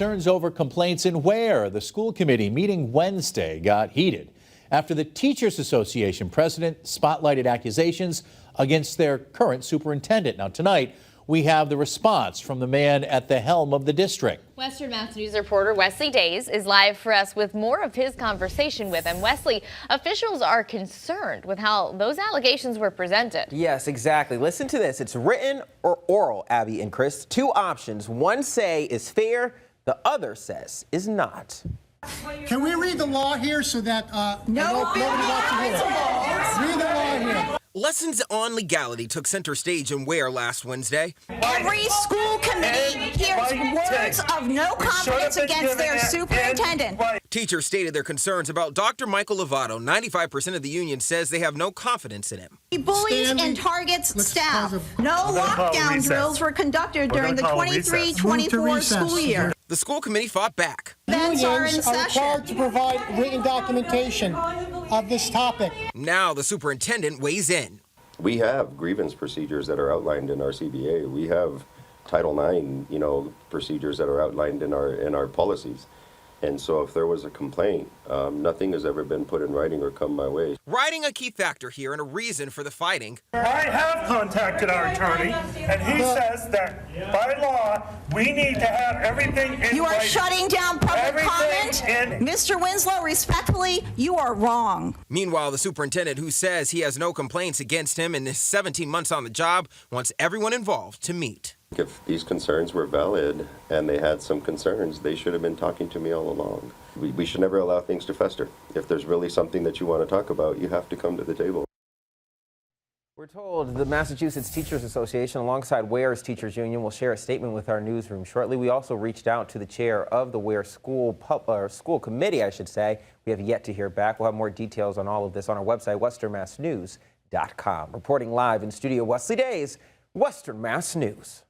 Concerns over complaints in Ware. The school committee meeting Wednesday got heated after the Teachers Association president spotlighted accusations against their current superintendent. Now tonight, we have the response from the man at the helm of the district. Western Mass News reporter Wesley Days is live for us with more of his conversation with him. Wesley, officials are concerned with how those allegations were presented. Yes, exactly. Listen to this. It's written or oral, Abby and Chris. Two options. One say is fair, the other says is not. Can we read the law here so that nobody wants to hear it? Read the law here. Lessons on legality took center stage in Ware last Wednesday. Every school committee hears words of no confidence against their superintendent. Teachers stated their concerns about Dr. Michael Lovato. 95% of the union says they have no confidence in him. He bullies and targets staff. No lockdown drills were conducted during the 23-24 school year. The school committee fought back. Unions are required to provide written documentation of this topic. Now the superintendent weighs in. We have grievance procedures that are outlined in our CBA. We have Title IX, procedures that are outlined in our policies. And so if there was a complaint, nothing has ever been put in writing or come my way. Writing a key factor here and a reason for the fighting. I have contacted our attorney, and he says that by law, we need to have everything in You are shutting down public comment? Mr. Winslow, respectfully, you are wrong. Meanwhile, the superintendent, who says he has no complaints against him in his 17 months on the job, wants everyone involved to meet. If these concerns were valid and they had some concerns, they should have been talking to me all along. We should never allow things to fester. If there's really something that you want to talk about, you have to come to the table. We're told the Massachusetts Teachers Association, alongside Ware's Teachers Union, will share a statement with our newsroom shortly. We also reached out to the chair of the Ware School Committee, I should say. We have yet to hear back. We'll have more details on all of this on our website, westernmassnews.com. Reporting live in studio, Wesley Days, Western Mass News.